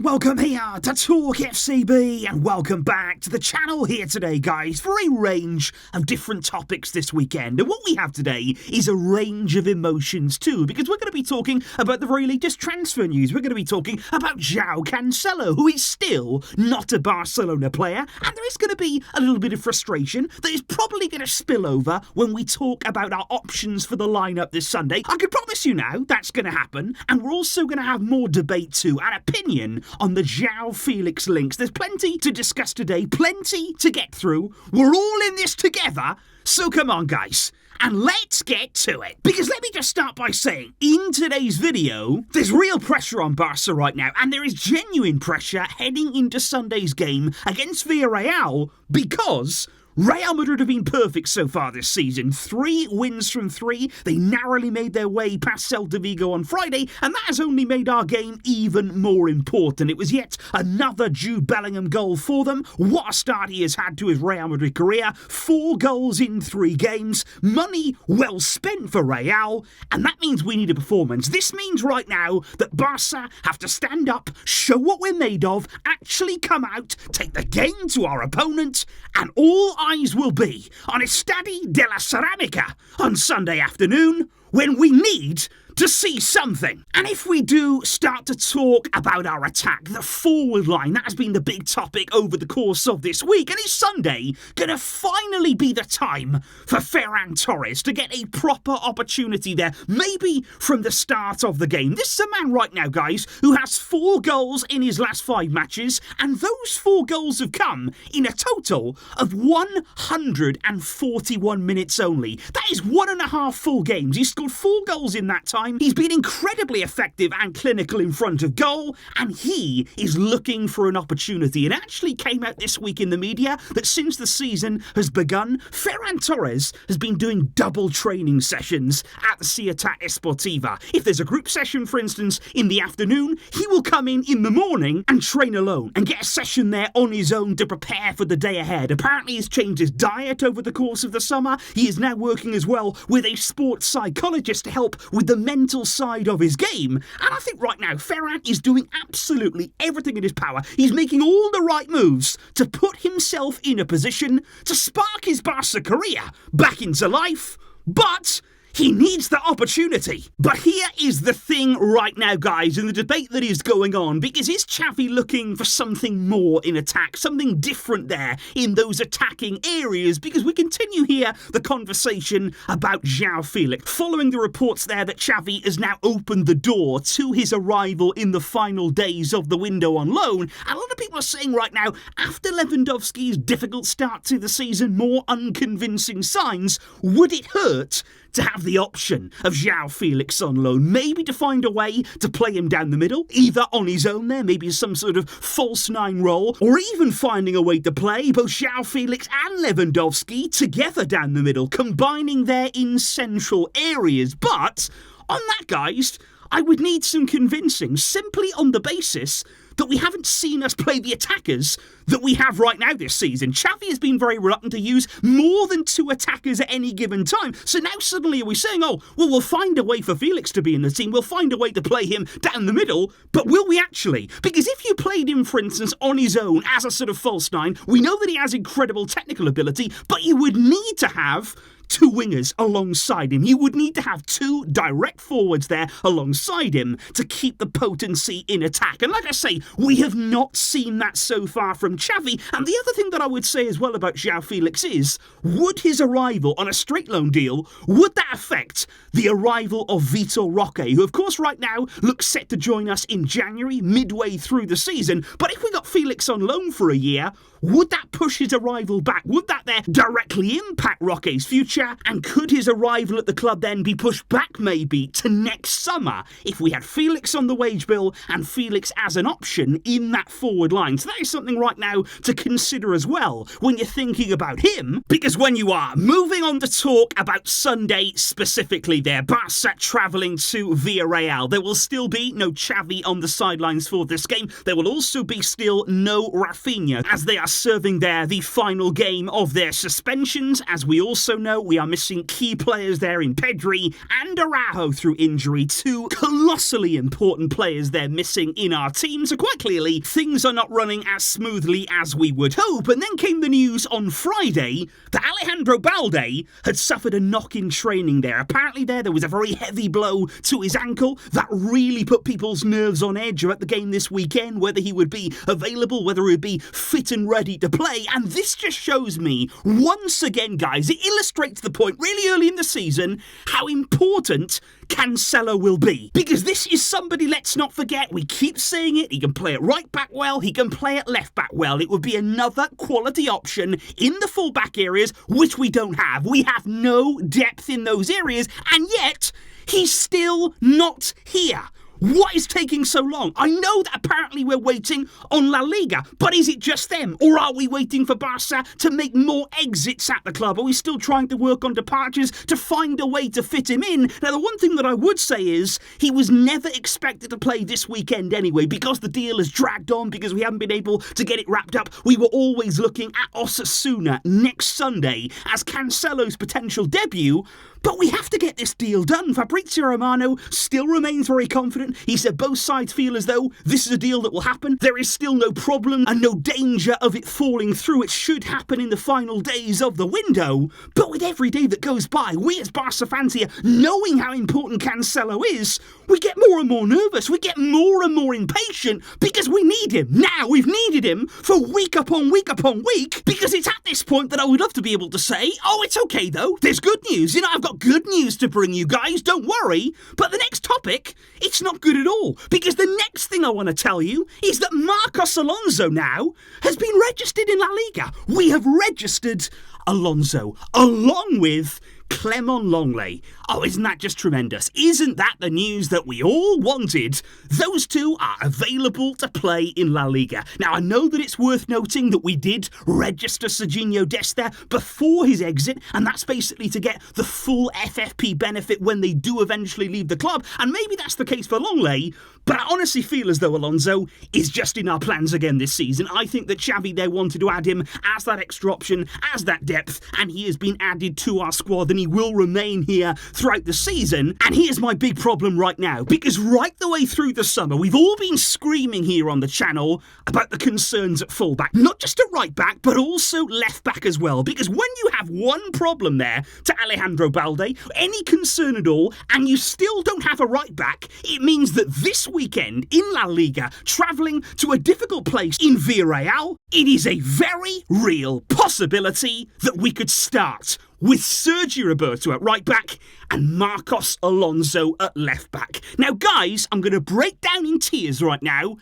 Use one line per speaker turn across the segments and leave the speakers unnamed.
welcome here to TalkFCB and welcome back to the channel here today, guys, for a range of different topics this weekend. And what we have today is a range of emotions too, because we're going to be talking about the very latest transfer news. We're going to be talking about Joao Cancelo, who is still not a Barcelona player, and there is going to be a little bit of frustration that is probably going to spill over when we talk about our options for the lineup this Sunday. I can promise you now that's going to happen, and we're also going to have more debate too, and opinion on the Joao Felix links. There's plenty to discuss today, plenty to get through. We're all in this together, so come on, guys. And let's get to it. Because let me just start by saying, in today's video, there's real pressure on Barca right now, and there is genuine pressure heading into Sunday's game against Villarreal because Real Madrid have been perfect so far this season. 3 wins from 3. They narrowly made their way past Celta Vigo on Friday, and that has only made our game even more important. It was yet another Jude Bellingham goal for them. What a start he has had to his Real Madrid career. 4 goals in 3 games. Money well spent for Real, and that means we need a performance. This means right now that Barca have to stand up, show what we're made of, actually come out, take the game to our opponent, and all eyes will be on Estadio de la Ceramica on Sunday afternoon when we need to see something. And if we do start to talk about our attack, the forward line, that has been the big topic over the course of this week, and is Sunday going to finally be the time for Ferran Torres to get a proper opportunity there, maybe from the start of the game? This is a man right now, guys, who has 4 goals in his last 5 matches, and those 4 goals have come in a total of 141 minutes only. That is 1.5 full games. He's scored 4 goals in that time. He's been incredibly effective and clinical in front of goal, and he is looking for an opportunity. It actually came out this week in the media that since the season has begun, Ferran Torres has been doing double training sessions at the Ciutat Esportiva. If there's a group session, for instance, in the afternoon, he will come in the morning and train alone and get a session there on his own to prepare for the day ahead. Apparently he's changed his diet over the course of the summer. He is now working as well with a sports psychologist to help with the mental side of his game. And I think right now Ferran is doing absolutely everything in his power. He's making all the right moves to put himself in a position to spark his Barca career back into life, but he needs the opportunity. But here is the thing right now, guys, in the debate that is going on, because is Xavi looking for something more in attack, something different there in those attacking areas? Because we continue here the conversation about Joao Felix. Following the reports there that Xavi has now opened the door to his arrival in the final days of the window on loan, and a lot of people are saying right now, after Lewandowski's difficult start to the season, more unconvincing signs, would it hurt to have the option of Joao Felix on loan, maybe to find a way to play him down the middle, either on his own there, maybe as some sort of false 9 role, or even finding a way to play both Joao Felix and Lewandowski together down the middle, combining their in central areas. But on that, guys, I would need some convincing, simply on the basis that we haven't seen us play the attackers that we have right now this season. Xavi has been very reluctant to use more than 2 attackers at any given time. So now suddenly are we saying, oh, well, we'll find a way for Felix to be in the team. We'll find a way to play him down the middle. But will we actually? Because if you played him, for instance, on his own as a sort of false 9, we know that he has incredible technical ability, but you would need to have 2 wingers alongside him. You would need to have 2 direct forwards there alongside him to keep the potency in attack. And like I say, we have not seen that so far from Xavi. And the other thing that I would say as well about Joao Felix is, would his arrival on a straight loan deal, would that affect the arrival of Vitor Roque, who of course right now looks set to join us in January, midway through the season? But if we got Felix on loan for a year, would that push his arrival back? Would that there directly impact Roque's future? And could his arrival at the club then be pushed back maybe to next summer if we had Felix on the wage bill and Felix as an option in that forward line? So that is something right now to consider as well when you're thinking about him, because when you are moving on to talk about Sunday specifically there, Barca travelling to Villarreal, there will still be no Xavi on the sidelines for this game. There will also be still no Rafinha as they are serving there the final game of their suspensions. As we also know, We are missing key players there in Pedri and Araujo through injury. Two colossally important players there missing in our team. So quite clearly, things are not running as smoothly as we would hope. And then came the news on Friday that Alejandro Balde had suffered a knock in training there. Apparently there was a very heavy blow to his ankle that really put people's nerves on edge at the game this weekend, whether he would be available, whether he would be fit and ready to play. And this just shows me, once again, guys, it illustrates the point really early in the season how important Cancelo will be. Because this is somebody, let's not forget, we keep saying it, he can play at right back well, he can play at left back well. It would be another quality option in the full back areas, which we don't have. We have no depth in those areas, and yet he's still not here. What is taking so long? I know that apparently we're waiting on La Liga, but is it just them? Or are we waiting for Barca to make more exits at the club? Are we still trying to work on departures to find a way to fit him in? Now, the one thing that I would say is he was never expected to play this weekend anyway, because the deal has dragged on, because we haven't been able to get it wrapped up. We were always looking at Osasuna next Sunday as Cancelo's potential debut. But we have to get this deal done. Fabrizio Romano still remains very confident. He said both sides feel as though this is a deal that will happen. There is still no problem and no danger of it falling through. It should happen in the final days of the window. But with every day that goes by, we as Barca fans here, knowing how important Cancelo is, we get more and more nervous. We get more and more impatient because we need him. Now, we've needed him for week upon week upon week, because it's at this point that I would love to be able to say, oh, it's okay though. There's good news. You know, I've got good news to bring you guys, don't worry. But the next topic, it's not good at all, because the next thing I want to tell you is that Marcos Alonso now has been registered in La Liga. We have registered Alonso along with Clement Longley. Oh, isn't that just tremendous? Isn't that the news that we all wanted? Those two are available to play in La Liga. Now, I know that it's worth noting that we did register Serginho Dest there before his exit, and that's basically to get the full FFP benefit when they do eventually leave the club, and maybe that's the case for Longley, but I honestly feel as though Alonso is just in our plans again this season. I think that Xavi there wanted to add him as that extra option, as that depth, and he has been added to our squad, and he will remain here throughout the season. And here's my big problem right now, because right the way through the summer, we've all been screaming here on the channel about the concerns at fullback, not just at right back, but also left back as well. Because when you have one problem there to Alejandro Balde, any concern at all, and you still don't have a right back, it means that this weekend in La Liga, travelling to a difficult place in Villarreal, it is a very real possibility that we could start with Sergio Roberto at right back and Marcos Alonso at left back. Now, guys, I'm going to break down in tears right now.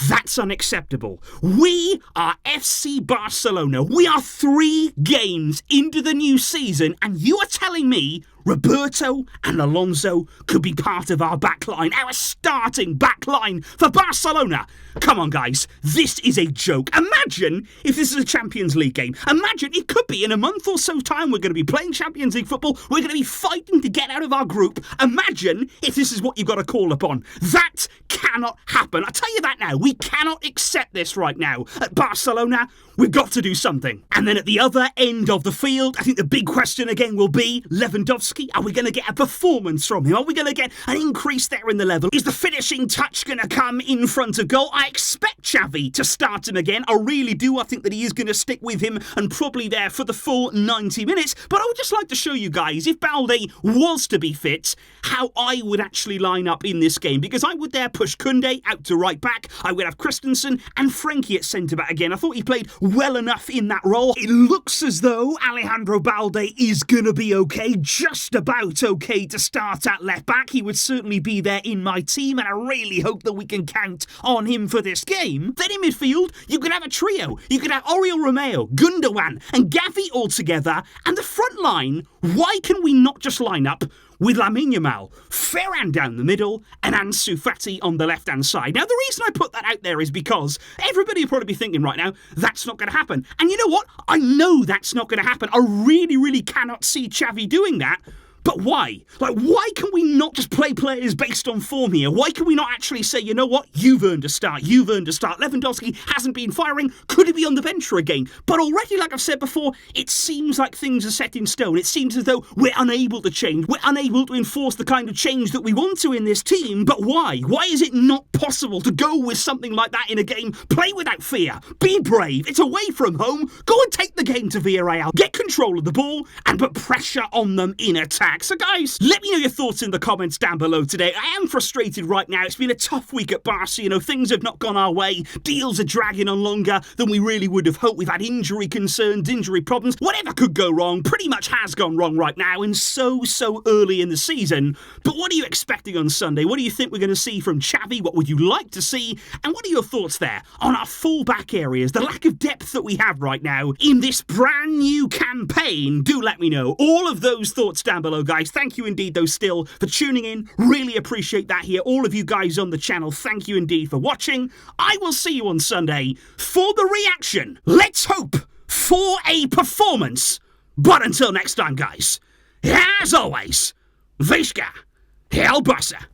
That's unacceptable. We are FC Barcelona. We are 3 games into the new season, and you are telling me Roberto and Alonso could be part of our backline, our starting backline for Barcelona. Come on, guys, this is a joke. Imagine if this is a Champions League game. Imagine it could be in a month or so time we're going to be playing Champions League football. We're going to be fighting to get out of our group. Imagine if this is what you've got to call upon. That cannot happen. I tell you that now. We cannot accept this right now. At Barcelona, we've got to do something. And then at the other end of the field, I think the big question again will be Lewandowski. Are we going to get a performance from him? Are we going to get an increase there in the level? Is the finishing touch going to come in front of goal? I expect Xavi to start him again. I really do. I think that he is going to stick with him and probably there for the full 90 minutes. But I would just like to show you guys, if Balde was to be fit, how I would actually line up in this game. Because I would there push Koundé out to right back. I would have Christensen and Frenkie at centre back again. I thought he played well enough in that role. It looks as though Alejandro Balde is going to be okay, just about okay to start at left back. He would certainly be there in my team, and I really hope that we can count on him for this game. Then in midfield, you could have a trio. You could have Oriol Romeo, Gundogan, and Gavi all together. And the front line, why can we not just line up with Lamine Yamal, Ferran down the middle, and Ansu Fati on the left-hand side? Now, the reason I put that out there is because everybody will probably be thinking right now, that's not going to happen. And you know what? I know that's not going to happen. I really, really cannot see Xavi doing that. But why? Like, why can we not just play players based on form here? Why can we not actually say, you know what, you've earned a start, you've earned a start. Lewandowski hasn't been firing, could he be on the bench for a game? But already, like I've said before, it seems like things are set in stone. It seems as though we're unable to change. We're unable to enforce the kind of change that we want to in this team. But why? Why is it not possible to go with something like that in a game? Play without fear. Be brave. It's away from home. Go and take the game to Villarreal. Get control of the ball and put pressure on them in attack. So guys, let me know your thoughts in the comments down below today. I am frustrated right now. It's been a tough week at Barca. You know, things have not gone our way. Deals are dragging on longer than we really would have hoped. We've had injury concerns, injury problems. Whatever could go wrong pretty much has gone wrong right now, and so early in the season. But what are you expecting on Sunday? What do you think we're going to see from Xavi? What would you like to see? And what are your thoughts there on our full-back areas, the lack of depth that we have right now in this brand new campaign? Do let me know all of those thoughts down below, guys. Thank you indeed, though, still, for tuning in. Really appreciate that here. All of you guys on the channel, thank you indeed for watching. I will see you on Sunday for the reaction. Let's hope for a performance. But until next time, guys, as always, Visca, El Barça.